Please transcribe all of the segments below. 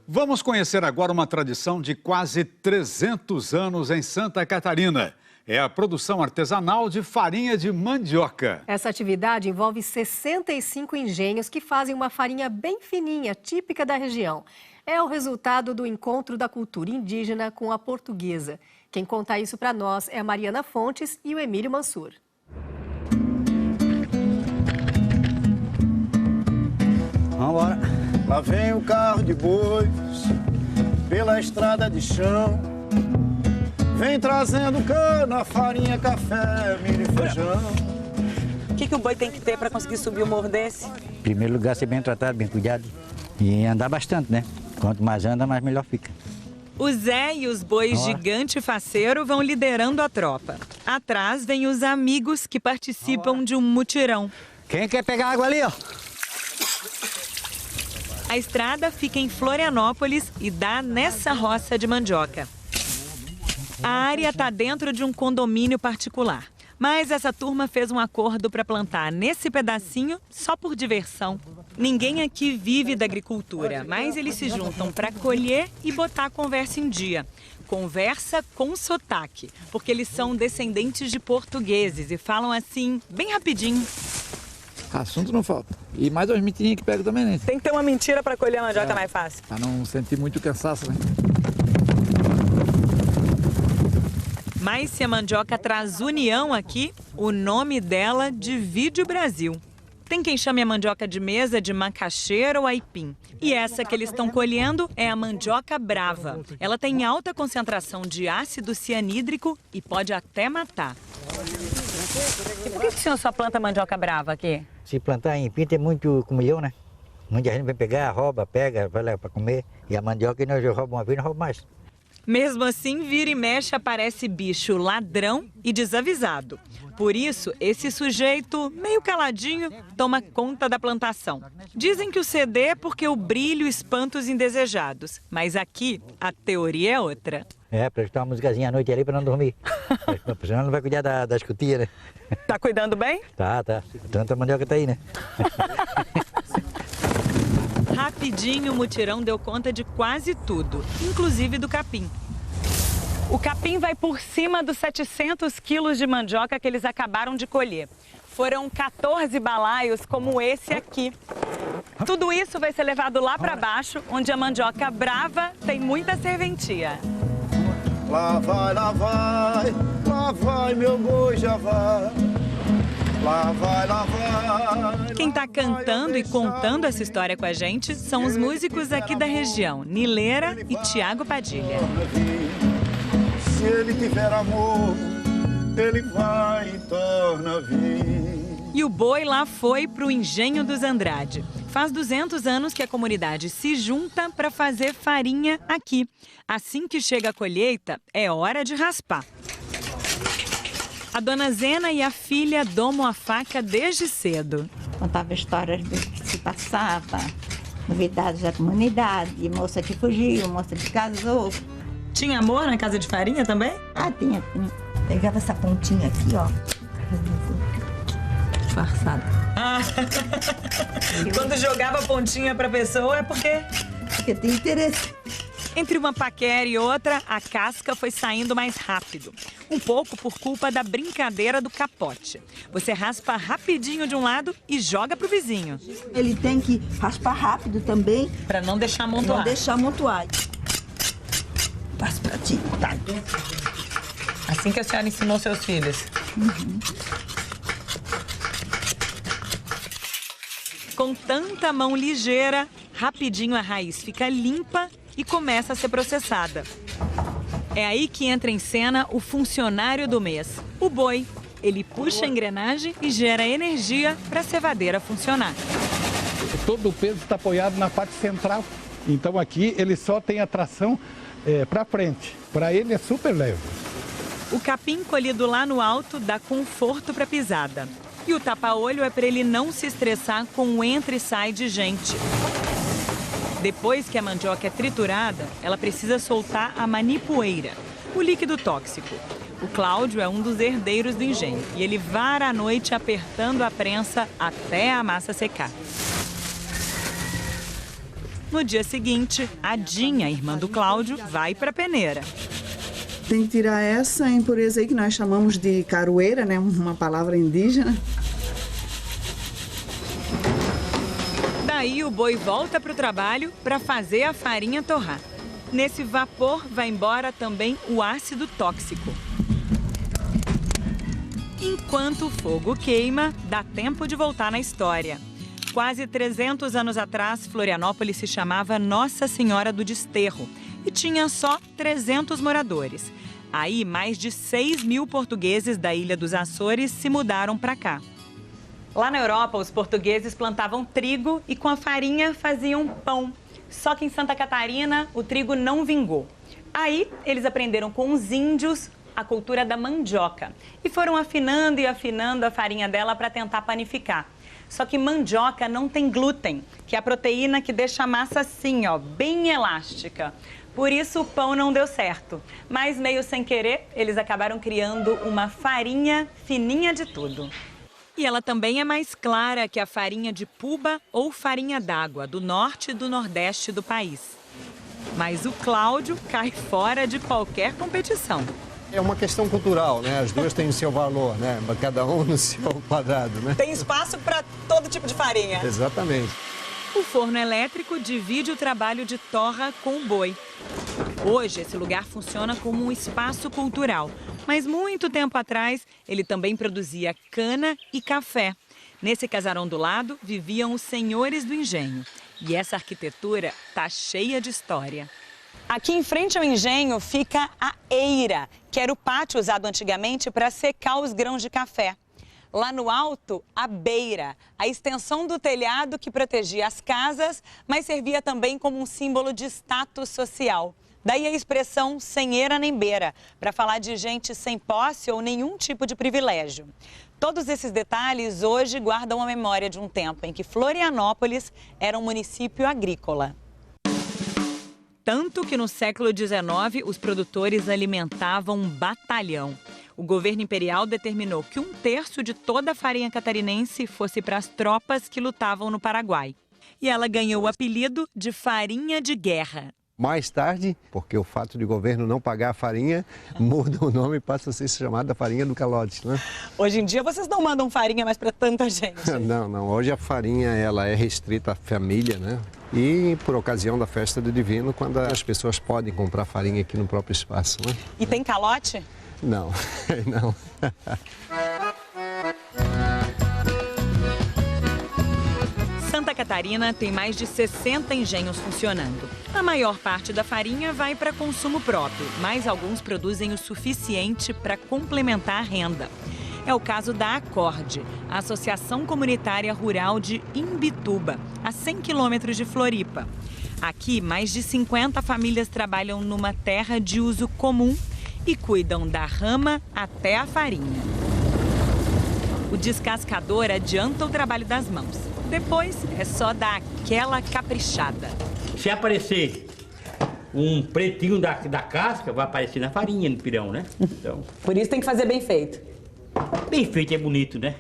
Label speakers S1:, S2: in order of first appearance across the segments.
S1: Vamos conhecer agora uma tradição de quase 300 anos em Santa Catarina. É a produção artesanal de farinha de mandioca.
S2: Essa atividade envolve 65 engenhos que fazem uma farinha bem fininha, típica da região. É o resultado do encontro da cultura indígena com a portuguesa. Quem conta isso para nós é a Mariana Fontes e o Emílio Mansur.
S3: Vamos embora. Lá vem o carro de bois, pela estrada de chão. Vem trazendo cana, farinha, café, milho e feijão.
S4: O que o boi tem que ter para conseguir subir o morro desse?
S5: Em primeiro lugar, ser bem tratado, bem cuidado e andar bastante, né? Quanto mais anda, mais melhor fica.
S4: O Zé e os bois gigante e faceiro vão liderando a tropa. Atrás vem os amigos que participam de um mutirão.
S5: Quem quer pegar água ali, ó?
S4: A estrada fica em Florianópolis e dá nessa roça de mandioca. A área está dentro de um condomínio particular. Mas essa turma fez um acordo para plantar nesse pedacinho só por diversão. Ninguém aqui vive da agricultura, mas eles se juntam para colher e botar a conversa em dia. Conversa com sotaque, porque eles são descendentes de portugueses e falam assim, bem rapidinho.
S6: Assunto não falta. E mais umas mentirinhas que pego também, né?
S4: Tem que ter uma mentira para colher a mandioca mais fácil.
S6: Para não sentir muito cansaço, né?
S4: Mas se a mandioca traz união aqui, o nome dela divide o Brasil. Tem quem chame a mandioca de mesa de macaxeira ou aipim. E essa que eles estão colhendo é a mandioca brava. Ela tem alta concentração de ácido cianídrico e pode até matar. E por que o senhor só planta mandioca brava aqui?
S5: Se plantar em pinta é muito comilhão, né? Muita gente vem pegar, rouba, pega, vai lá para comer. E a mandioca nós roubamos uma vez, não rouba mais.
S4: Mesmo assim, vira e mexe aparece bicho ladrão e desavisado. Por isso, esse sujeito, meio caladinho, toma conta da plantação. Dizem que o CD é porque o brilho espanta os indesejados. Mas aqui, a teoria é outra.
S5: É, para escutar uma musicazinha à noite ali para não dormir. Senão não vai cuidar da escutinha, né?
S4: Tá cuidando bem?
S5: Tá. Tanta mandioca tá aí, né?
S4: Rapidinho, o mutirão deu conta de quase tudo, inclusive do capim. O capim vai por cima dos 700 quilos de mandioca que eles acabaram de colher. Foram 14 balaios como esse aqui. Tudo isso vai ser levado lá para baixo, onde a mandioca brava tem muita serventia.
S3: Lá vai, meu boi já vai. Lá vai.
S4: Quem está cantando e contando essa história com a gente são os músicos aqui da região, Nileira e Tiago Padilha.
S3: Se ele tiver amor, ele vai e torna a vir.
S4: E o boi lá foi para o Engenho dos Andrade. Faz 200 anos que a comunidade se junta para fazer farinha aqui. Assim que chega a colheita, é hora de raspar. A dona Zena e a filha domam a faca desde cedo.
S7: Contava histórias do que se passava, novidades da comunidade, moça que fugiu, moça que casou.
S4: Tinha amor na casa de farinha também?
S7: Ah, tinha. Pegava essa pontinha aqui, ó. Disfarçada.
S4: Quando jogava a pontinha para a pessoa é porque
S7: tem interesse.
S4: Entre uma paquera e outra, a casca foi saindo mais rápido. Um pouco por culpa da brincadeira do capote. Você raspa rapidinho de um lado e joga pro vizinho.
S7: Ele tem que raspar rápido também.
S4: Para não deixar amontoar.
S7: Não deixar amontoar. Passo pra ti, tá?
S4: Assim que a senhora ensinou seus filhos. Com tanta mão ligeira, rapidinho a raiz fica limpa e começa a ser processada. É aí que entra em cena o funcionário do mês, o boi. Ele puxa a engrenagem e gera energia para a cevadeira funcionar.
S8: Todo o peso está apoiado na parte central. Então aqui ele só tem a tração para frente. Para ele é super leve.
S4: O capim colhido lá no alto dá conforto para a pisada. E o tapa-olho é para ele não se estressar com o entra e sai de gente. Depois que a mandioca é triturada, ela precisa soltar a manipoeira, o líquido tóxico. O Cláudio é um dos herdeiros do engenho e ele vara a noite apertando a prensa até a massa secar. No dia seguinte, a Dinha, irmã do Cláudio, vai para a peneira.
S9: Tem que tirar essa impureza aí que nós chamamos de caroeira, né? Uma palavra indígena.
S4: Daí o boi volta para o trabalho para fazer a farinha torrar. Nesse vapor vai embora também o ácido tóxico. Enquanto o fogo queima, dá tempo de voltar na história. Quase 300 anos atrás, Florianópolis se chamava Nossa Senhora do Desterro e tinha só 300 moradores. Aí, mais de 6.000 portugueses da Ilha dos Açores se mudaram para cá. Lá na Europa, os portugueses plantavam trigo e com a farinha faziam pão. Só que em Santa Catarina, o trigo não vingou. Aí, eles aprenderam com os índios a cultura da mandioca e foram afinando e afinando a farinha dela para tentar panificar. Só que mandioca não tem glúten, que é a proteína que deixa a massa assim, ó, bem elástica. Por isso o pão não deu certo. Mas meio sem querer, eles acabaram criando uma farinha fininha de tudo. E ela também é mais clara que a farinha de puba ou farinha d'água, do norte e do nordeste do país. Mas o Cláudio cai fora de qualquer competição.
S10: É uma questão cultural, né? As duas têm o seu valor, né? Cada um no seu quadrado, né?
S4: Tem espaço para todo tipo de farinha.
S10: Exatamente.
S4: O forno elétrico divide o trabalho de torra com o boi. Hoje, esse lugar funciona como um espaço cultural, mas muito tempo atrás, ele também produzia cana e café. Nesse casarão do lado, viviam os senhores do engenho. E essa arquitetura tá cheia de história. Aqui em frente ao engenho fica a eira, que era o pátio usado antigamente para secar os grãos de café. Lá no alto, a beira, a extensão do telhado que protegia as casas, mas servia também como um símbolo de status social. Daí a expressão sem eira nem beira, para falar de gente sem posse ou nenhum tipo de privilégio. Todos esses detalhes hoje guardam a memória de um tempo em que Florianópolis era um município agrícola. Tanto que no século XIX, os produtores alimentavam um batalhão. O governo imperial determinou que 1/3 de toda a farinha catarinense fosse para as tropas que lutavam no Paraguai. E ela ganhou o apelido de farinha de guerra.
S10: Mais tarde, porque o fato de o governo não pagar a farinha, muda o nome e passa a ser chamada farinha do calote, né?
S4: Hoje em dia vocês não mandam farinha mais para tanta gente.
S10: Não. Hoje a farinha ela é restrita à família, né? E por ocasião da festa do Divino, quando as pessoas podem comprar farinha aqui no próprio espaço, né?
S4: E tem calote?
S10: Não, não.
S4: Santa Catarina tem mais de 60 engenhos funcionando. A maior parte da farinha vai para consumo próprio, mas alguns produzem o suficiente para complementar a renda. É o caso da Acorde, a Associação Comunitária Rural de Imbituba, a 100 quilômetros de Floripa. Aqui, mais de 50 famílias trabalham numa terra de uso comum e cuidam da rama até a farinha. O descascador adianta o trabalho das mãos. Depois é só dar aquela caprichada.
S11: Se aparecer um pretinho da casca, vai aparecer na farinha, no pirão, né? Então,
S4: por isso tem que fazer bem feito.
S11: Bem feito é bonito, né?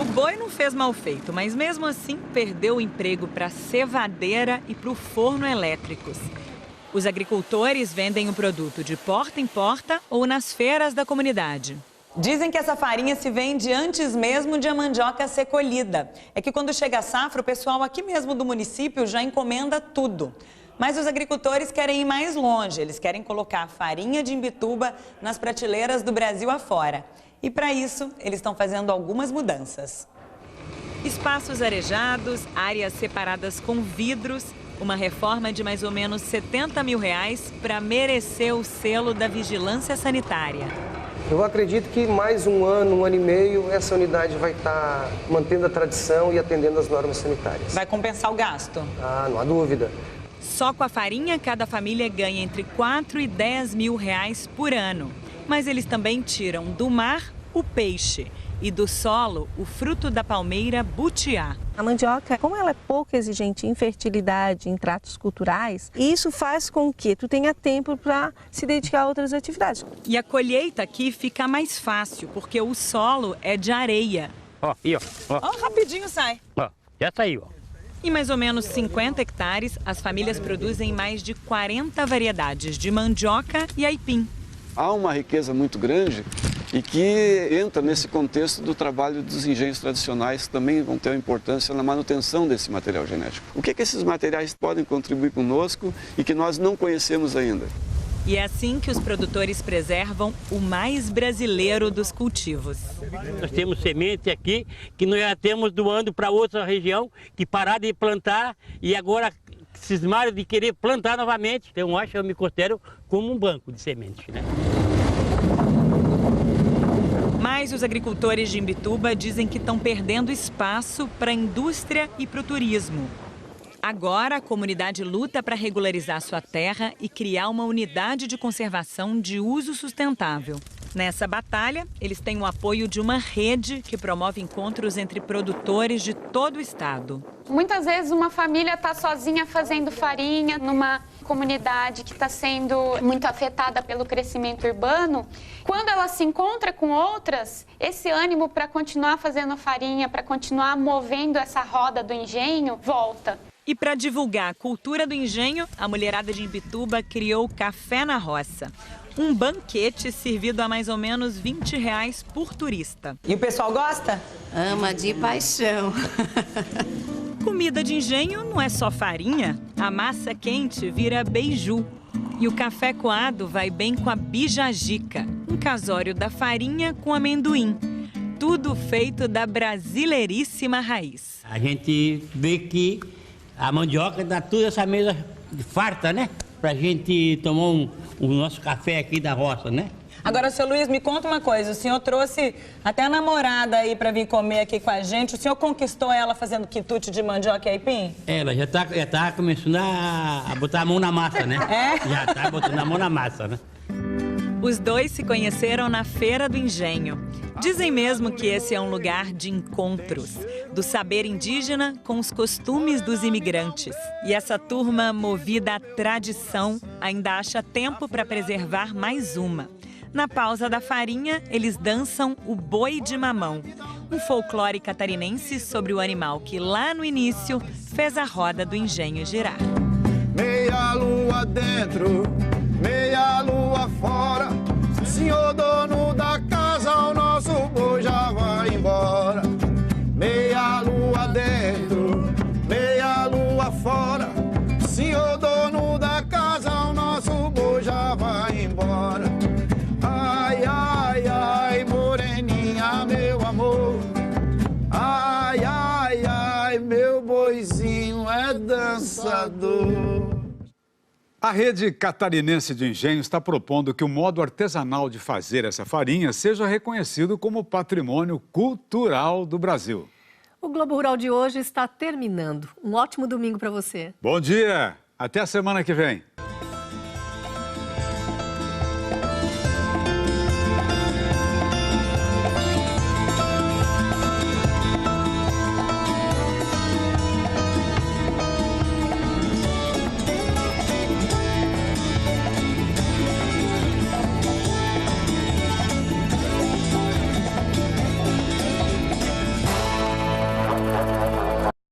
S4: O boi não fez mal feito, mas mesmo assim perdeu o emprego para a cevadeira e para o forno elétricos. Os agricultores vendem o produto de porta em porta ou nas feiras da comunidade. Dizem que essa farinha se vende antes mesmo de a mandioca ser colhida. É que quando chega a safra, o pessoal aqui mesmo do município já encomenda tudo. Mas os agricultores querem ir mais longe. Eles querem colocar a farinha de Imbituba nas prateleiras do Brasil afora. E para isso, eles estão fazendo algumas mudanças. Espaços arejados, áreas separadas com vidros, uma reforma de mais ou menos R$70 mil para merecer o selo da vigilância sanitária.
S12: Eu acredito que mais um ano e meio, essa unidade vai estar mantendo a tradição e atendendo as normas sanitárias.
S4: Vai compensar o gasto?
S12: Ah, não há dúvida.
S4: Só com a farinha, cada família ganha entre R$4 e R$10 mil por ano. Mas eles também tiram do mar o peixe e do solo o fruto da palmeira butiá.
S13: A mandioca, como ela é pouco exigente em fertilidade, em tratos culturais, isso faz com que tu tenha tempo para se dedicar a outras atividades.
S4: E a colheita aqui fica mais fácil, porque o solo é de areia.
S11: Ó, e ó.
S4: Ó, rapidinho sai.
S11: Ó, já saiu, ó.
S4: Em mais ou menos 50 hectares, as famílias produzem mais de 40 variedades de mandioca e aipim.
S14: Há uma riqueza muito grande e que entra nesse contexto do trabalho dos engenhos tradicionais, que também vão ter uma importância na manutenção desse material genético. O que esses materiais podem contribuir conosco e que nós não conhecemos ainda?
S4: E é assim que os produtores preservam o mais brasileiro dos cultivos.
S11: Nós temos semente aqui que nós já temos doando para outra região que pararam de plantar e agora cismaram de querer plantar novamente. Então eu me considero como um banco de sementes, né?
S4: Mas os agricultores de Imbituba dizem que estão perdendo espaço para a indústria e para o turismo. Agora, a comunidade luta para regularizar sua terra e criar uma unidade de conservação de uso sustentável. Nessa batalha, eles têm o apoio de uma rede que promove encontros entre produtores de todo o estado.
S15: Muitas vezes uma família está sozinha fazendo farinha numa comunidade que está sendo muito afetada pelo crescimento urbano. Quando ela se encontra com outras, esse ânimo para continuar fazendo farinha, para continuar movendo essa roda do engenho, volta.
S4: E para divulgar a cultura do engenho, a mulherada de Imbituba criou o Café na Roça. Um banquete servido a mais ou menos R$20 por turista.
S16: E o pessoal gosta?
S17: Ama de paixão.
S4: Comida de engenho não é só farinha. A massa quente vira beiju. E o café coado vai bem com a bijajica, um casório da farinha com amendoim. Tudo feito da brasileiríssima raiz.
S11: A gente vê que a mandioca dá toda essa mesa farta, né? Pra gente tomar o nosso café aqui da roça, né?
S16: Agora, seu Luiz, me conta uma coisa. O senhor trouxe até a namorada aí pra vir comer aqui com a gente. O senhor conquistou ela fazendo quitute de mandioca e aipim?
S11: Ela já tá começando a botar a mão na massa, né?
S16: É?
S11: Já tá botando a mão na massa, né?
S4: Os dois se conheceram na Feira do Engenho. Dizem mesmo que esse é um lugar de encontros, do saber indígena com os costumes dos imigrantes. E essa turma, movida à tradição, ainda acha tempo para preservar mais uma. Na pausa da farinha, eles dançam o boi de mamão, um folclore catarinense sobre o animal que lá no início fez a roda do engenho girar.
S3: Meia lua dentro, meia lua fora, senhor dono da casa, o nosso boi já vai embora. Meia lua dentro, meia lua fora, senhor dono da casa, o nosso boi já vai embora. Ai, ai, ai, moreninha, meu amor, ai, ai, ai, meu boizinho é dançador.
S1: A rede catarinense de engenhos está propondo que o modo artesanal de fazer essa farinha seja reconhecido como patrimônio cultural do Brasil.
S2: O Globo Rural de hoje está terminando. Um ótimo domingo para você.
S1: Bom dia! Até a semana que vem.